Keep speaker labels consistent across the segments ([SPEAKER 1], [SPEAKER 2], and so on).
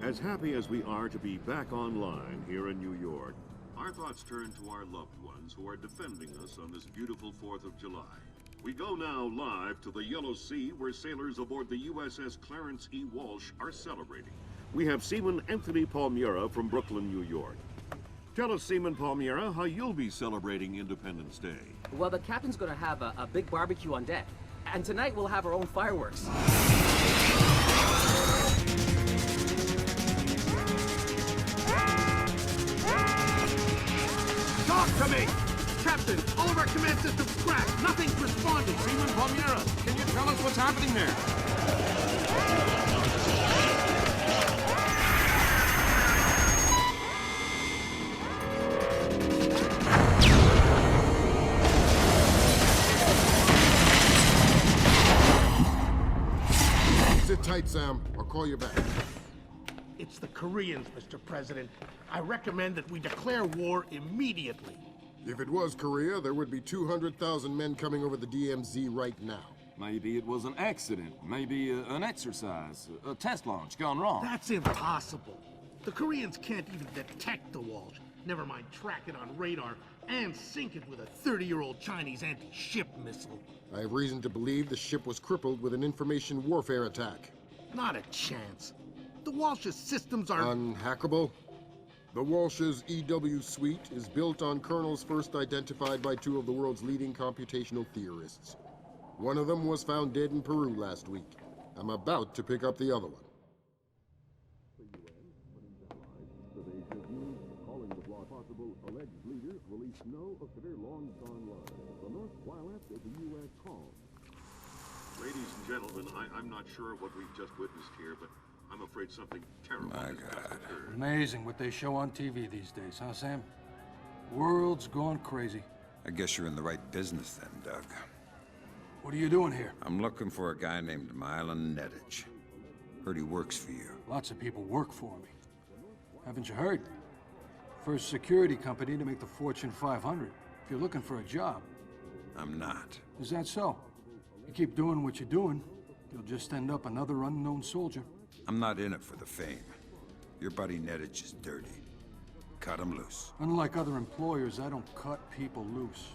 [SPEAKER 1] As happy as we are to be back online here in New York, our thoughts turn to our loved ones who are defending us on this beautiful 4th of July. We go now live to the Yellow Sea, where sailors aboard the USS Clarence E. Walsh are celebrating. We have Seaman Anthony Palmieri from Brooklyn, New York. Tell us, Seaman Palmieri, how you'll be celebrating Independence Day.
[SPEAKER 2] Well, the captain's gonna have a big barbecue on deck. And tonight we'll have our own fireworks.
[SPEAKER 3] Talk to me! Captain, all of our command systems crashed. Nothing's responding.
[SPEAKER 4] Seaman Palmieri, can you tell us what's happening there?
[SPEAKER 5] Sit tight, Sam. I'll call you back.
[SPEAKER 3] It's the Koreans, Mr. President. I recommend that we declare war immediately.
[SPEAKER 5] If it was Korea, there would be 200,000 men coming over the DMZ right now.
[SPEAKER 4] Maybe it was an accident. Maybe an exercise. A test launch gone wrong.
[SPEAKER 3] That's impossible. The Koreans can't even detect the Walsh. Never mind track it on radar and sink it with a 30-year-old Chinese anti-ship missile.
[SPEAKER 5] I have reason to believe the ship was crippled with an information warfare attack.
[SPEAKER 3] Not a chance. The Walsh's systems are...
[SPEAKER 5] Unhackable? The Walsh's EW suite is built on kernels first identified by two of the world's leading computational theorists. One of them was found dead in Peru last week. I'm about to pick up the other one.
[SPEAKER 1] Ladies and gentlemen, I'm not sure what we've just witnessed here, but I'm afraid something terrible has just occurred.
[SPEAKER 6] Amazing what they show on TV these days, huh, Sam? World's gone crazy.
[SPEAKER 7] I guess you're in the right business then, Doug.
[SPEAKER 6] What are you doing here?
[SPEAKER 7] I'm looking for a guy named Milan Nedich. Heard he works for you.
[SPEAKER 6] Lots of people work for me. Haven't you heard? First security company to make the Fortune 500. If you're looking for a job.
[SPEAKER 7] I'm not.
[SPEAKER 6] Is that so? You keep doing what you're doing, you'll just end up another unknown soldier.
[SPEAKER 7] I'm not in it for the fame. Your buddy Nedich is dirty. Cut him loose.
[SPEAKER 6] Unlike other employers, I don't cut people loose.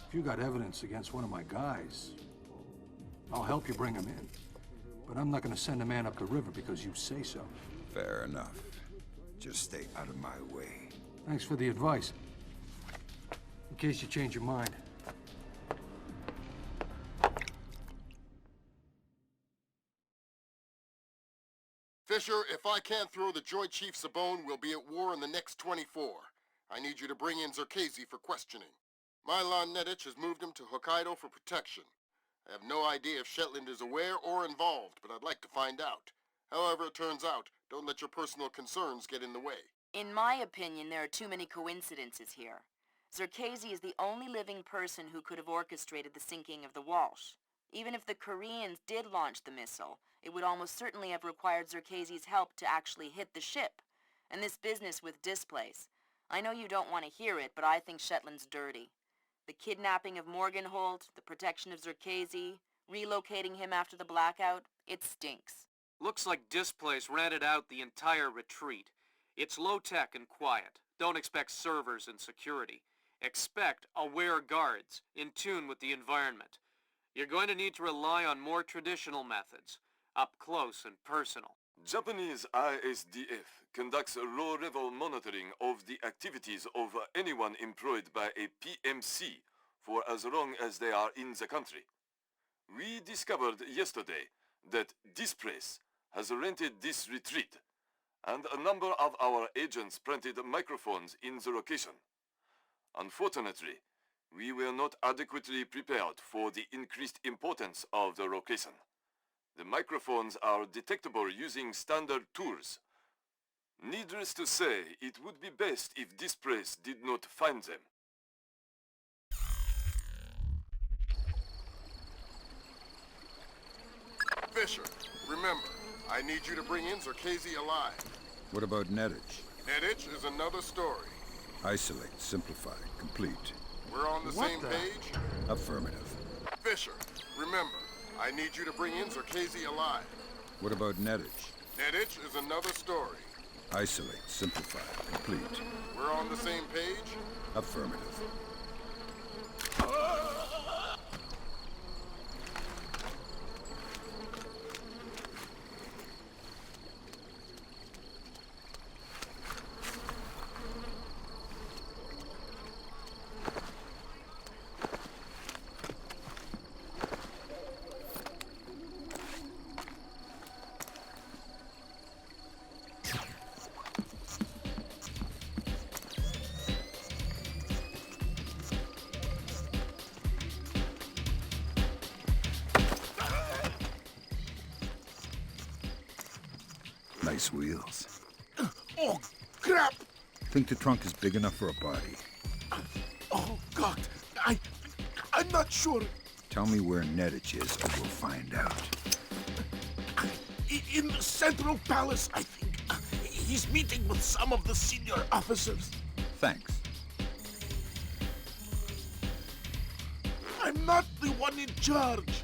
[SPEAKER 6] If you got evidence against one of my guys, I'll help you bring him in. But I'm not gonna send a man up the river because you say so.
[SPEAKER 7] Fair enough. Just stay out of my way.
[SPEAKER 6] Thanks for the advice. In case you change your mind.
[SPEAKER 5] Fisher, if I can't throw the Joint Chiefs a bone, we'll be at war in the next 24. I need you to bring in Zerkezi for questioning. Milan Nedich has moved him to Hokkaido for protection. I have no idea if Shetland is aware or involved, but I'd like to find out. However it turns out, don't let your personal concerns get in the way.
[SPEAKER 8] In my opinion, there are too many coincidences here. Zerkezi is the only living person who could have orchestrated the sinking of the Walsh. Even if the Koreans did launch the missile, it would almost certainly have required Zerkezi's help to actually hit the ship. And this business with displays. I know you don't want to hear it, but I think Shetland's dirty. The kidnapping of Morgenholt, the protection of Zerkezi, relocating him after the blackout, it stinks.
[SPEAKER 9] Looks like Displays rented out the entire retreat. It's low-tech and quiet. Don't expect servers and security. Expect aware guards, in tune with the environment. You're going to need to rely on more traditional methods, up close and personal.
[SPEAKER 10] Japanese ISDF conducts a low-level monitoring of the activities of anyone employed by a PMC for as long as they are in the country. We discovered yesterday that this place has rented this retreat, and a number of our agents planted microphones in the location. Unfortunately, we were not adequately prepared for the increased importance of the location. The microphones are detectable using standard tools. Needless to say, it would be best if this place did not find them.
[SPEAKER 5] Fisher, remember, I need you to bring in Zerkezi alive.
[SPEAKER 7] What about Nedich?
[SPEAKER 5] Nedich is another story.
[SPEAKER 7] Isolate, simplify, complete.
[SPEAKER 5] We're on the same page?
[SPEAKER 7] Affirmative.
[SPEAKER 5] Fisher, remember, I need you to bring in Zerkezi alive.
[SPEAKER 7] What about Nedich?
[SPEAKER 5] Nedich is another story.
[SPEAKER 7] Isolate, simplify, complete.
[SPEAKER 5] We're on the same page?
[SPEAKER 7] Affirmative. Nice wheels.
[SPEAKER 3] Oh, crap!
[SPEAKER 7] Think the trunk is big enough for a body?
[SPEAKER 3] Oh, God. I'm not sure.
[SPEAKER 7] Tell me where Nedich is, and we'll find out.
[SPEAKER 3] In the Central Palace, I think. He's meeting with some of the senior officers.
[SPEAKER 7] Thanks.
[SPEAKER 3] I'm not the one in charge.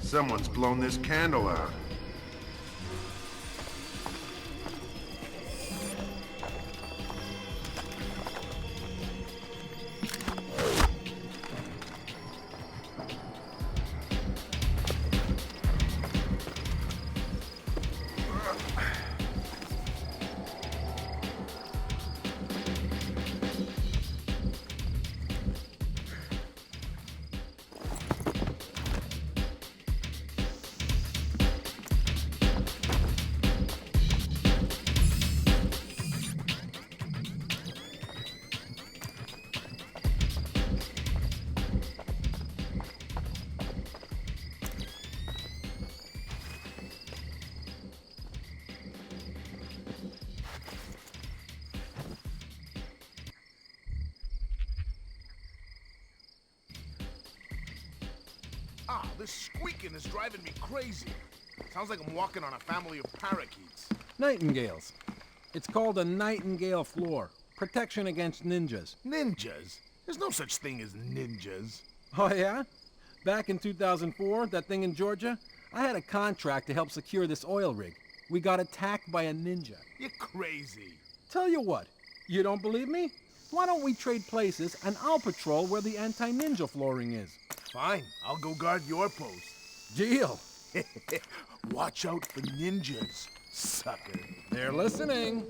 [SPEAKER 11] Someone's blown this candle out.
[SPEAKER 3] This squeaking is driving me crazy. Sounds like I'm walking on a family of parakeets.
[SPEAKER 12] Nightingales. It's called a nightingale floor. Protection against ninjas.
[SPEAKER 3] Ninjas? There's no such thing as ninjas.
[SPEAKER 12] Oh, yeah? Back in 2004, that thing in Georgia, I had a contract to help secure this oil rig. We got attacked by a ninja.
[SPEAKER 3] You're crazy.
[SPEAKER 12] Tell you what, you don't believe me? Why don't we trade places and I'll patrol where the anti-ninja flooring is?
[SPEAKER 3] Fine, I'll go guard your post.
[SPEAKER 12] Deal.
[SPEAKER 3] Watch out for ninjas, sucker.
[SPEAKER 12] They're listening.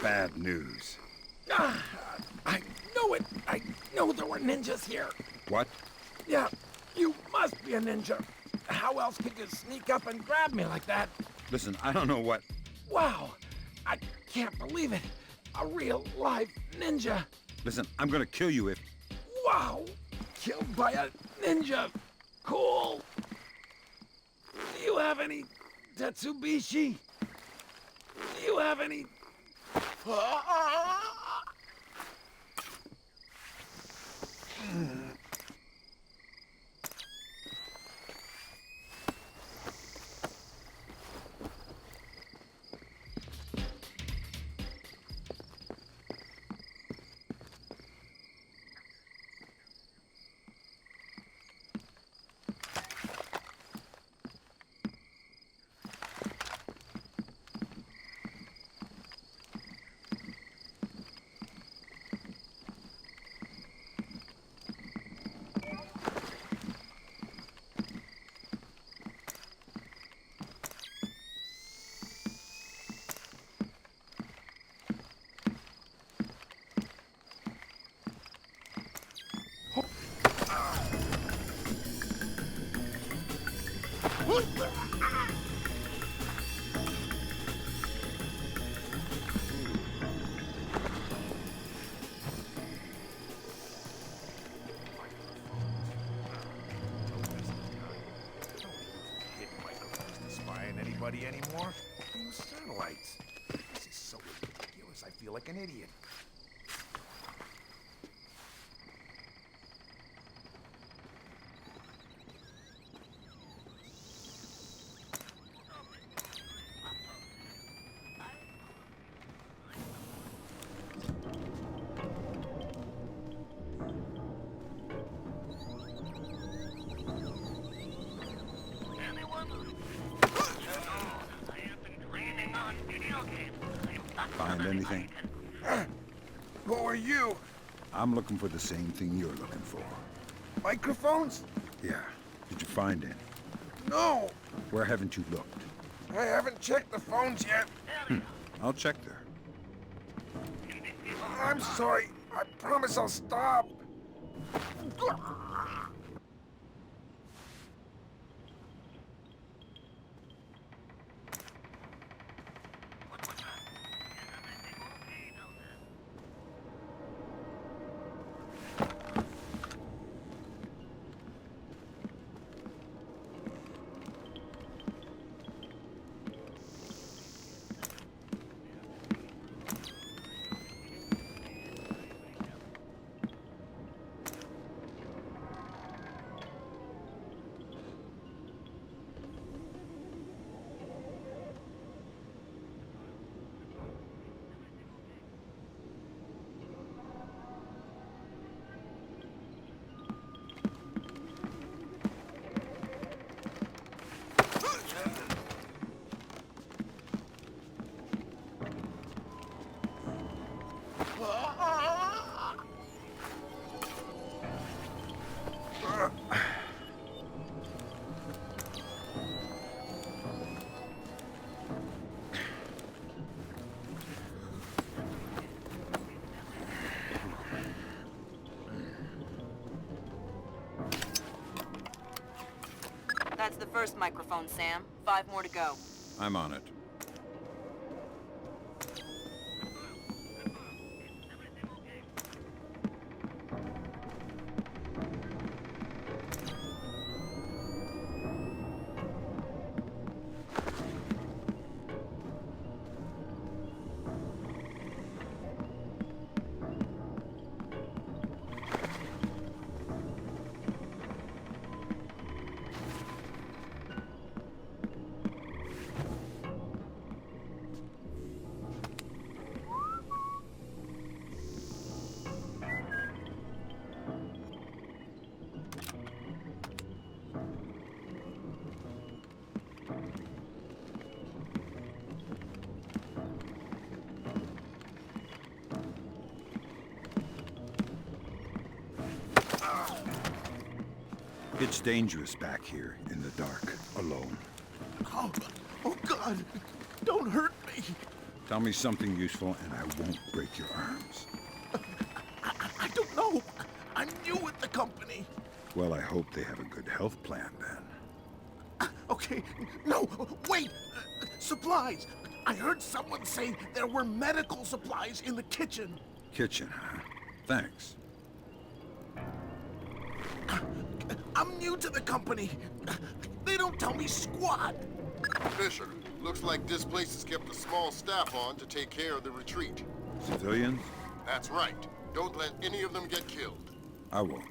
[SPEAKER 7] Bad news.
[SPEAKER 12] I knew it. I knew there were ninjas here.
[SPEAKER 7] What?
[SPEAKER 12] Yeah, you must be a ninja. How else could you sneak up and grab me like that?
[SPEAKER 7] Listen, I don't know what...
[SPEAKER 12] Wow, I can't believe it. A real live ninja.
[SPEAKER 7] Listen, I'm gonna kill you if...
[SPEAKER 12] Wow, killed by a ninja. Cool. Do you have any Tetsubishi? Do you have any...
[SPEAKER 11] Anybody anymore? Those satellites. This is so ridiculous. I feel like an idiot.
[SPEAKER 7] Find anything?
[SPEAKER 11] Who are you?
[SPEAKER 7] I'm looking for the same thing you're looking for.
[SPEAKER 11] Microphones?
[SPEAKER 7] Yeah. Did you find any?
[SPEAKER 11] No!
[SPEAKER 7] Where haven't you looked?
[SPEAKER 11] I haven't checked the phones yet.
[SPEAKER 7] I'll check there.
[SPEAKER 11] I'm sorry. I promise I'll stop.
[SPEAKER 8] That's the first microphone, Sam. 5 more to go.
[SPEAKER 7] I'm on it. It's dangerous back here in the dark, alone.
[SPEAKER 3] Oh, God! Don't hurt me!
[SPEAKER 7] Tell me something useful and I won't break your arms.
[SPEAKER 3] I don't know. I'm new with the company.
[SPEAKER 7] Well, I hope they have a good health plan then.
[SPEAKER 3] Okay, no, wait! Supplies! I heard someone say there were medical supplies in the kitchen.
[SPEAKER 7] Kitchen, huh? Thanks.
[SPEAKER 3] I'm new to the company. They don't tell me squat.
[SPEAKER 5] Fisher, looks like this place has kept a small staff on to take care of the retreat.
[SPEAKER 7] Civilians?
[SPEAKER 5] That's right. Don't let any of them get killed.
[SPEAKER 7] I won't.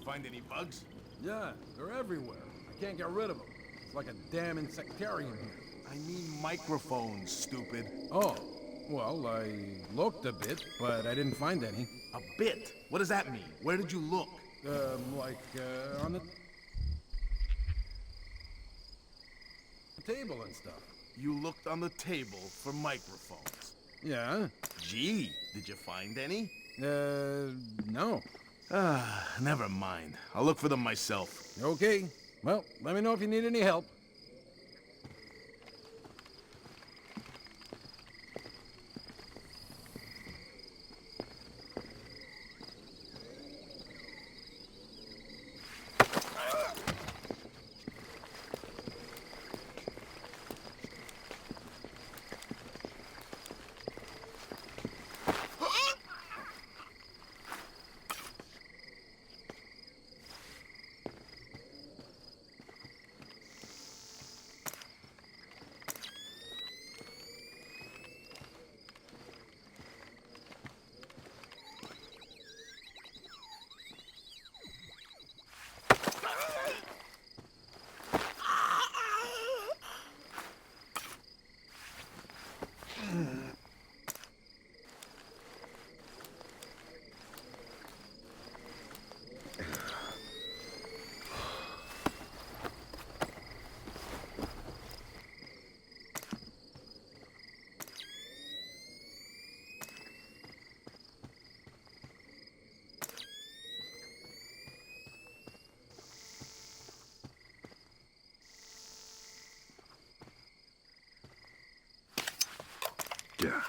[SPEAKER 3] Find any bugs?
[SPEAKER 12] Yeah, they're everywhere. I can't get rid of them. It's like a damn insectarium here.
[SPEAKER 3] I mean microphones, stupid.
[SPEAKER 12] Oh, well, I looked a bit, but I didn't find any.
[SPEAKER 3] A bit? What does that mean? Where did you look?
[SPEAKER 12] On the table and stuff.
[SPEAKER 3] You looked on the table for microphones.
[SPEAKER 12] Yeah.
[SPEAKER 3] Gee, did you find any?
[SPEAKER 12] No.
[SPEAKER 11] Never mind. I'll look for them myself.
[SPEAKER 12] Okay. Well, let me know if you need any help.
[SPEAKER 7] Yeah.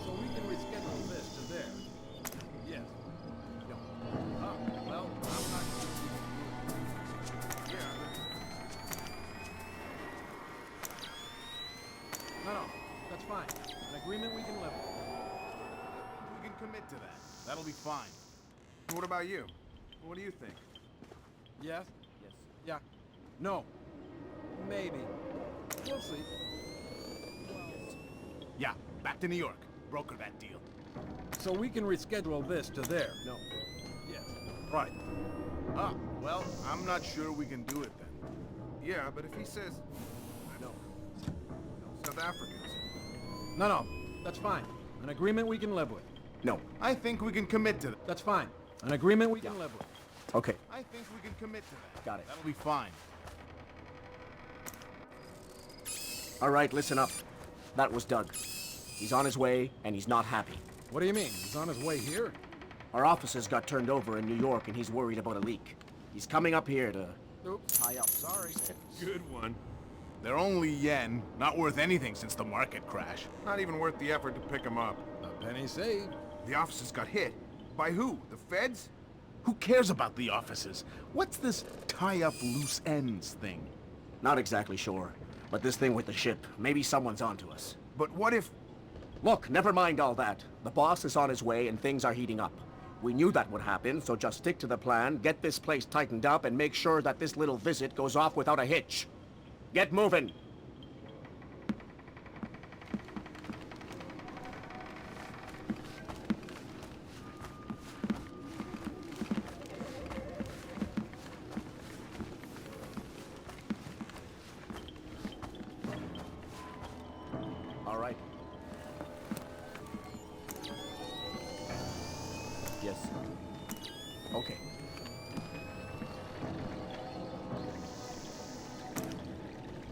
[SPEAKER 12] So we can reschedule this to there. Yes. No. Oh, well, I'm not sure we can do it. Yeah. No, that's fine. An agreement we can live with.
[SPEAKER 11] We can commit to that. That'll be fine. What about you? What do you think?
[SPEAKER 12] Yes? Yes. Yeah. No. Maybe. We'll see.
[SPEAKER 11] Yeah, back to New York. Broker that deal.
[SPEAKER 12] So we can reschedule this to there. No. Yes. Right.
[SPEAKER 11] Ah, well, I'm not sure we can do it then. Yeah, but if he says... No. South Africans.
[SPEAKER 12] No, that's fine. An agreement we can live with.
[SPEAKER 11] No. I think we can commit to that.
[SPEAKER 12] That's fine. An agreement we can live with.
[SPEAKER 2] Okay.
[SPEAKER 11] I think we can commit to that.
[SPEAKER 2] Got it.
[SPEAKER 11] That'll be fine.
[SPEAKER 2] All right, listen up. That was Doug. He's on his way, and he's not happy.
[SPEAKER 12] What do you mean? He's on his way here?
[SPEAKER 2] Our offices got turned over in New York, and he's worried about a leak. He's coming up here to
[SPEAKER 12] Oops.
[SPEAKER 2] tie up.
[SPEAKER 12] Sorry.
[SPEAKER 11] Good one. They're only yen, not worth anything since the market crash. Not even worth the effort to pick them up.
[SPEAKER 12] A penny saved.
[SPEAKER 11] The offices got hit. By who? The feds? Who cares about the offices? What's this tie up loose ends thing?
[SPEAKER 2] Not exactly sure. But this thing with the ship, maybe someone's onto us.
[SPEAKER 11] But what if...
[SPEAKER 2] Look, never mind all that. The boss is on his way and things are heating up. We knew that would happen, so just stick to the plan, get this place tightened up, and make sure that this little visit goes off without a hitch. Get moving! All right. Yes. Okay.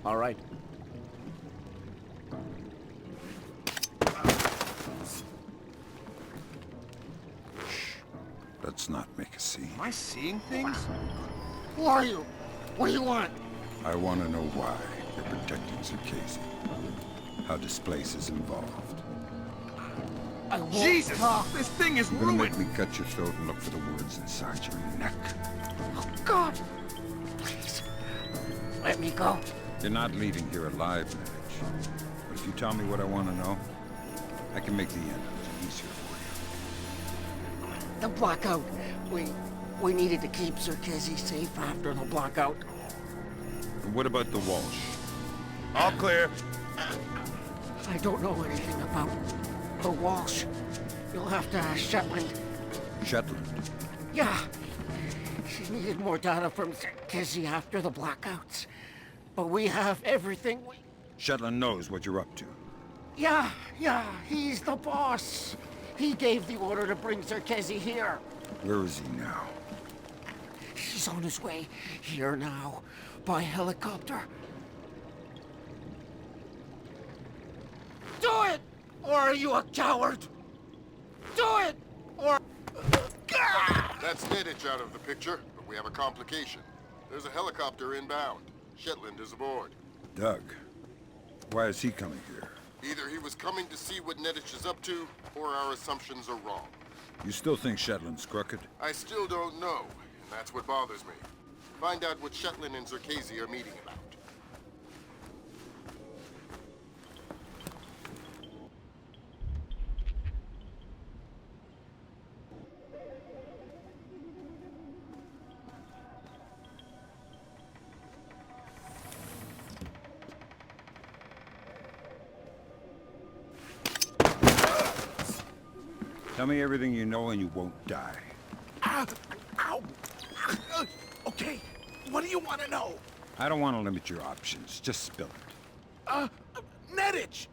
[SPEAKER 2] All right.
[SPEAKER 7] Let's not make a scene.
[SPEAKER 11] Am I seeing things?
[SPEAKER 3] Who are you? What do you want?
[SPEAKER 7] I want to know why you're protecting Circassian. How this place is involved.
[SPEAKER 3] I won't
[SPEAKER 11] Jesus!
[SPEAKER 3] talk.
[SPEAKER 11] This thing is
[SPEAKER 7] You're gonna
[SPEAKER 11] ruined!
[SPEAKER 7] make me cut your throat and look for the words inside your neck.
[SPEAKER 3] Oh, God! Please, let me go.
[SPEAKER 7] You're not leaving here alive, Nedich. But if you tell me what I want to know, I can make the end of it easier for you.
[SPEAKER 3] The blackout. We needed to keep Circassian safe after the blackout.
[SPEAKER 7] And what about the Walsh?
[SPEAKER 11] All clear.
[SPEAKER 3] I don't know anything about the Walsh. You'll have to ask Shetland.
[SPEAKER 7] Shetland?
[SPEAKER 3] Yeah. She needed more data from Circassian after the blackouts. But we have everything we...
[SPEAKER 7] Shetland knows what you're up to.
[SPEAKER 3] Yeah, he's the boss. He gave the order to bring Circassian here.
[SPEAKER 7] Where is he now?
[SPEAKER 3] He's on his way here now, by helicopter. Do it! Or are you a coward? Do it! Or...
[SPEAKER 5] That's Nedich out of the picture, but we have a complication. There's a helicopter inbound. Shetland is aboard.
[SPEAKER 7] Doug. Why is he coming here?
[SPEAKER 5] Either he was coming to see what Nedich is up to, or our assumptions are wrong.
[SPEAKER 7] You still think Shetland's crooked?
[SPEAKER 5] I still don't know, and that's what bothers me. Find out what Shetland and Circassian are meeting about.
[SPEAKER 7] Tell me everything you know and you won't die.
[SPEAKER 3] Ow! Okay, what do you want to know?
[SPEAKER 7] I don't want to limit your options. Just spill it.
[SPEAKER 3] Nedich!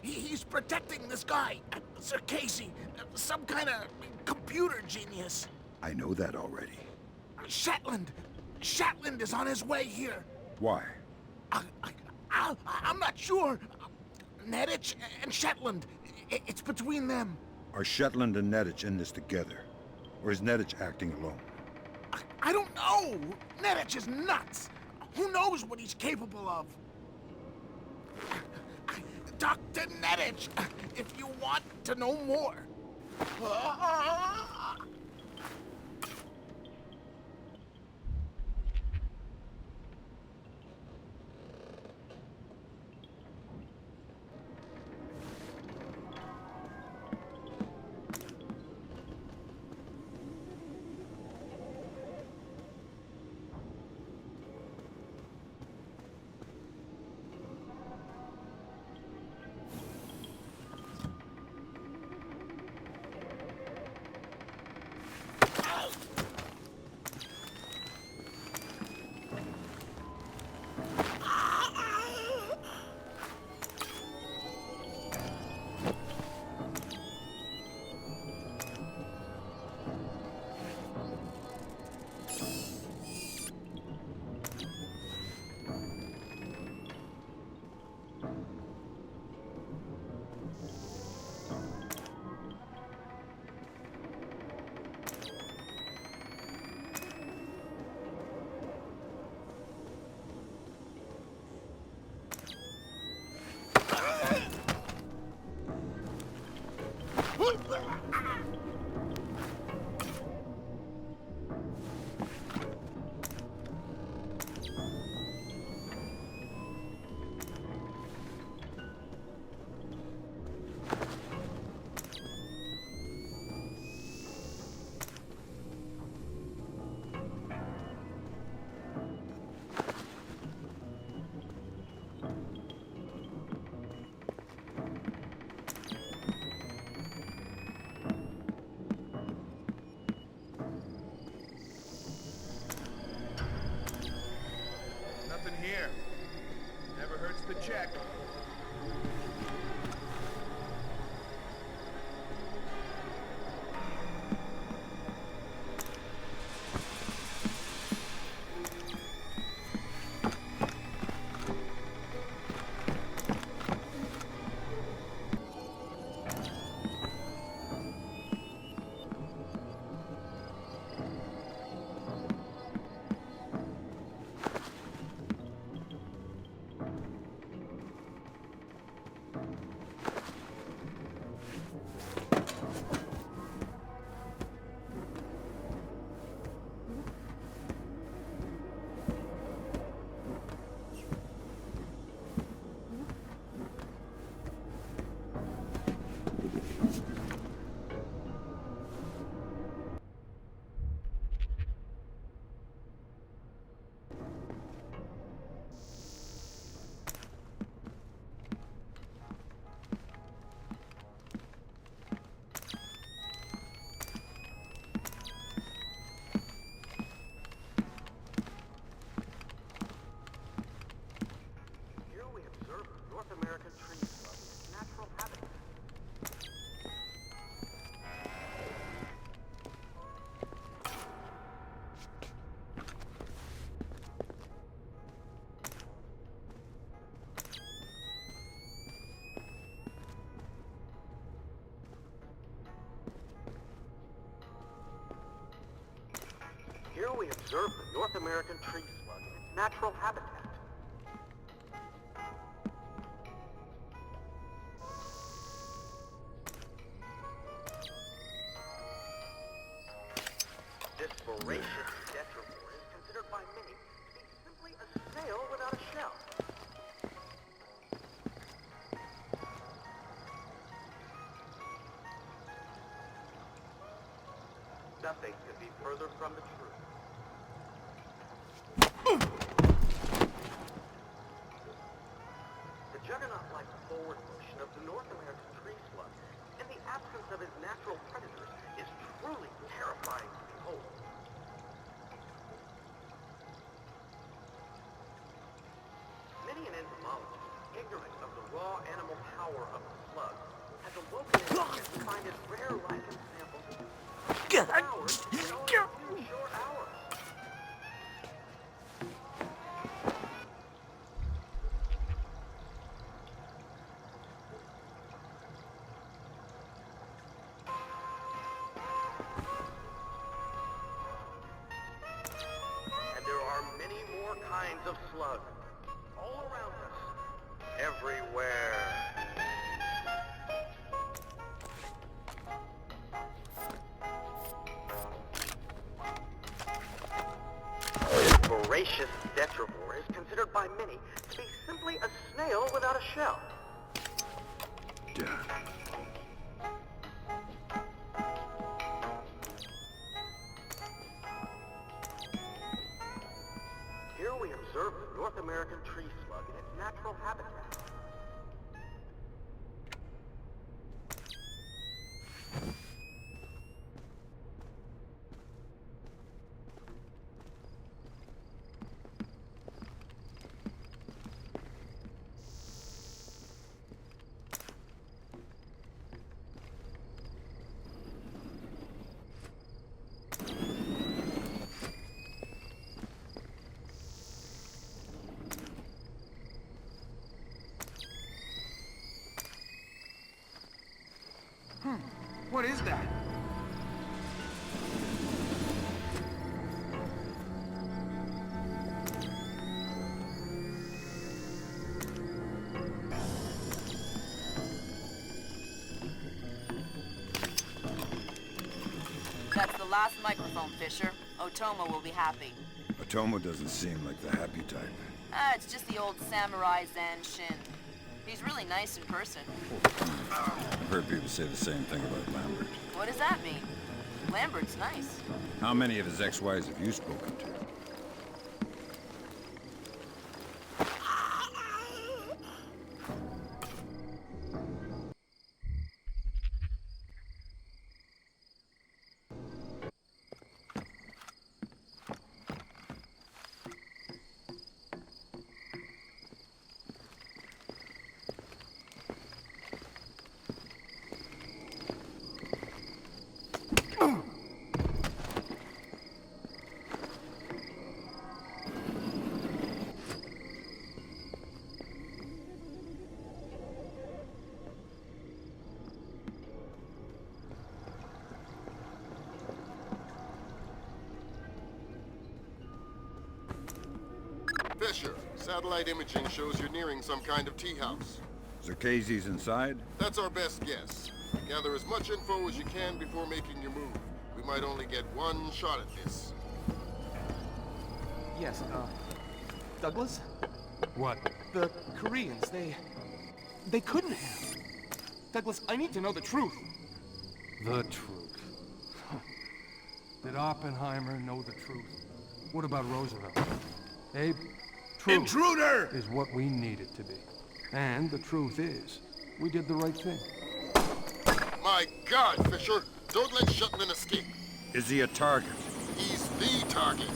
[SPEAKER 3] He's protecting this guy, Circassian, some kind of computer genius.
[SPEAKER 7] I know that already.
[SPEAKER 3] Shetland is on his way here.
[SPEAKER 7] Why?
[SPEAKER 3] I'm not sure. Nedich and Shetland, it's between them.
[SPEAKER 7] Are Shetland and Nedich in this together? Or is Nedich acting alone?
[SPEAKER 3] I don't know. Nedich is nuts. Who knows what he's capable of? Dr. Nedich, if you want to know more.
[SPEAKER 13] observe the North American tree slug in its natural habitat. This voracious tetrapore is considered by many to be simply a snail without a shell. Nothing could be further from the truth. The juggernaut-like forward motion of the North American tree slug, in the absence of his natural predators, is truly terrifying to behold. Many an entomologist, ignorant of the raw animal power of the slug, has awoken in him to find its rare lichen samples hours in only a few short hours. And there are many more kinds of slug, all around us, everywhere. Voracious tetrapore is considered by many to be simply a snail without a shell. Here we observe the North American tree slug in its natural habitat.
[SPEAKER 11] What is that?
[SPEAKER 8] That's the last microphone, Fisher. Otomo will be happy.
[SPEAKER 7] Otomo doesn't seem like the happy type.
[SPEAKER 8] Ah, it's just the old samurai Zan Shin. He's really nice in person.
[SPEAKER 7] I've heard people say the same thing about Lambert.
[SPEAKER 8] What does that mean? Lambert's nice.
[SPEAKER 7] How many of his ex-wives have you spoken to?
[SPEAKER 5] Fisher, satellite imaging shows you're nearing some kind of tea house.
[SPEAKER 7] Zerkezi's inside?
[SPEAKER 5] That's our best guess. Gather as much info as you can before making your move. We might only get one shot at this.
[SPEAKER 14] Yes, Douglas?
[SPEAKER 6] What?
[SPEAKER 14] The Koreans, they couldn't have. Douglas, I need to know the truth.
[SPEAKER 6] The truth. Did Oppenheimer know the truth? What about Roosevelt? Abe, truth
[SPEAKER 11] Intruder!
[SPEAKER 6] is what we need it to be. And the truth is, we did the right thing.
[SPEAKER 5] My God, Fisher! Don't let Shetland escape.
[SPEAKER 7] Is he a target?
[SPEAKER 5] He's the target.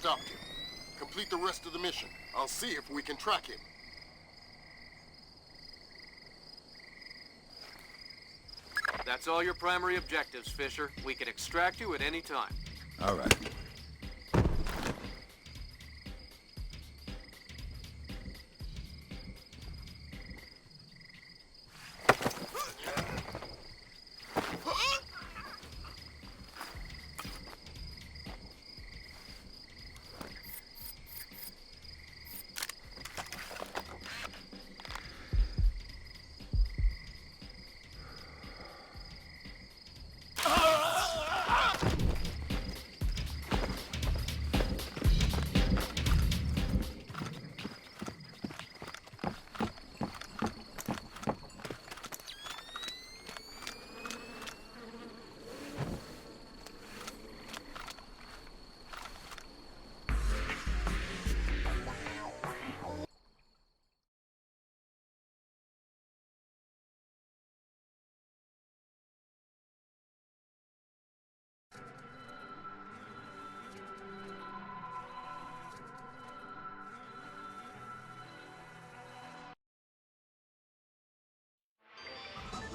[SPEAKER 5] stopped him. Complete the rest of the mission. I'll see if we can track him.
[SPEAKER 9] That's all your primary objectives, Fisher. We can extract you at any time.
[SPEAKER 7] All right.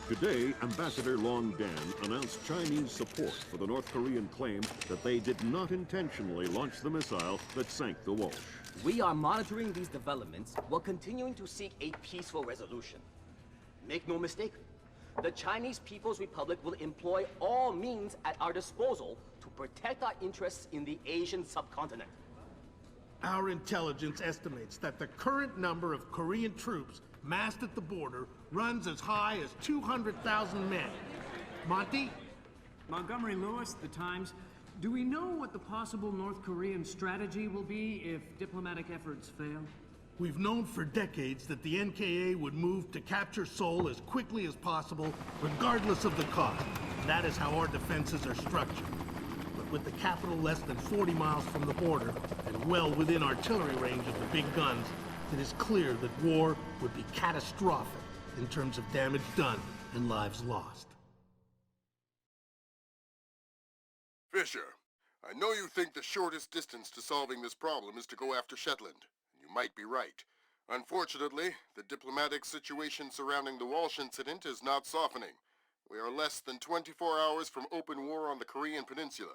[SPEAKER 1] Today, Ambassador Long Dan announced Chinese support for the North Korean claim that they did not intentionally launch the missile that sank the Walsh.
[SPEAKER 15] We are monitoring these developments while continuing to seek a peaceful resolution. Make no mistake, the Chinese People's Republic will employ all means at our disposal to protect our interests in the Asian subcontinent.
[SPEAKER 3] Our intelligence estimates that the current number of Korean troops massed at the border runs as high as 200,000 men. Monty?
[SPEAKER 16] Montgomery Lewis, The Times. Do we know what the possible North Korean strategy will be if diplomatic efforts fail?
[SPEAKER 3] We've known for decades that the NKA would move to capture Seoul as quickly as possible, regardless of the cost. That is how our defenses are structured. But with the capital less than 40 miles from the border, and well within artillery range of the big guns, it is clear that war would be catastrophic in terms of damage done and lives lost.
[SPEAKER 5] Fisher, I know you think the shortest distance to solving this problem is to go after Shetland. You might be right. Unfortunately, the diplomatic situation surrounding the Walsh incident is not softening. We are less than 24 hours from open war on the Korean Peninsula.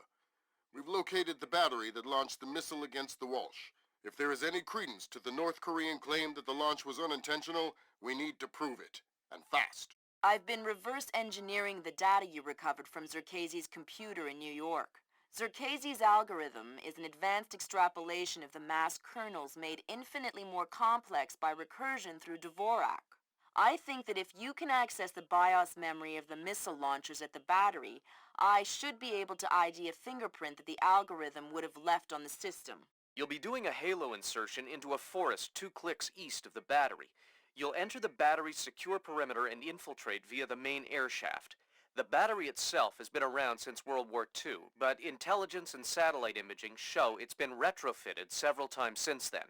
[SPEAKER 5] We've located the battery that launched the missile against the Walsh. If there is any credence to the North Korean claim that the launch was unintentional, we need to prove it, and fast.
[SPEAKER 8] I've been reverse engineering the data you recovered from Zerkezi's computer in New York. Zerkezi's algorithm is an advanced extrapolation of the mass kernels made infinitely more complex by recursion through Dvorak. I think that if you can access the BIOS memory of the missile launchers at the battery, I should be able to ID a fingerprint that the algorithm would have left on the system.
[SPEAKER 9] You'll be doing a halo insertion into a forest 2 clicks east of the battery. You'll enter the battery's secure perimeter and infiltrate via the main air shaft. The battery itself has been around since World War II, but intelligence and satellite imaging show it's been retrofitted several times since then.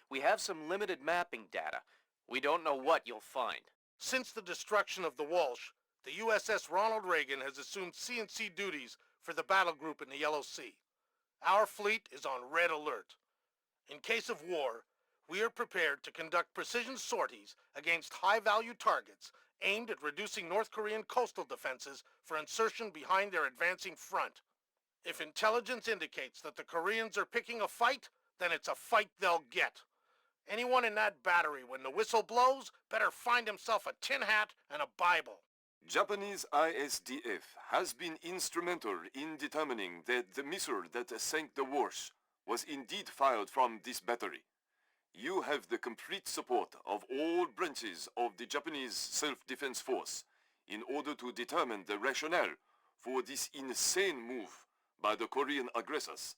[SPEAKER 9] We have some limited mapping data. We don't know what you'll find.
[SPEAKER 3] Since the destruction of the Walsh, the USS Ronald Reagan has assumed CNC duties for the battle group in the Yellow Sea. Our fleet is on red alert. In case of war, we are prepared to conduct precision sorties against high-value targets aimed at reducing North Korean coastal defenses for insertion behind their advancing front. If intelligence indicates that the Koreans are picking a fight, then it's a fight they'll get. Anyone in that battery, when the whistle blows, better find himself a tin hat and a Bible.
[SPEAKER 10] Japanese ISDF has been instrumental in determining that the missile that sank the Walsh was indeed fired from this battery. You have the complete support of all branches of the Japanese Self-Defense Force in order to determine the rationale for this insane move by the Korean aggressors.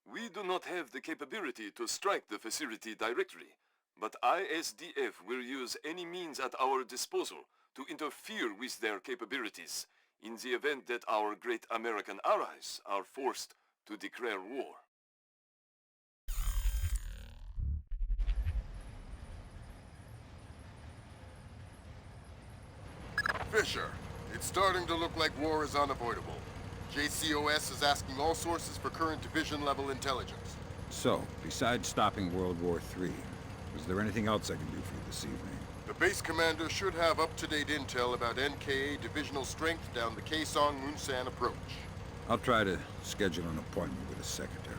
[SPEAKER 10] We do not have the capability to strike the facility directly, but ISDF will use any means at our disposal to interfere with their capabilities in the event that our great American allies are forced to declare war.
[SPEAKER 5] Fisher, it's starting to look like war is unavoidable. JCOS is asking all sources for current division-level intelligence.
[SPEAKER 7] So, besides stopping World War III, is there anything else I can do for you this evening?
[SPEAKER 5] The base commander should have up-to-date intel about NKA divisional strength down the Kaesong-Munsan approach.
[SPEAKER 7] I'll try to schedule an appointment with his secretary.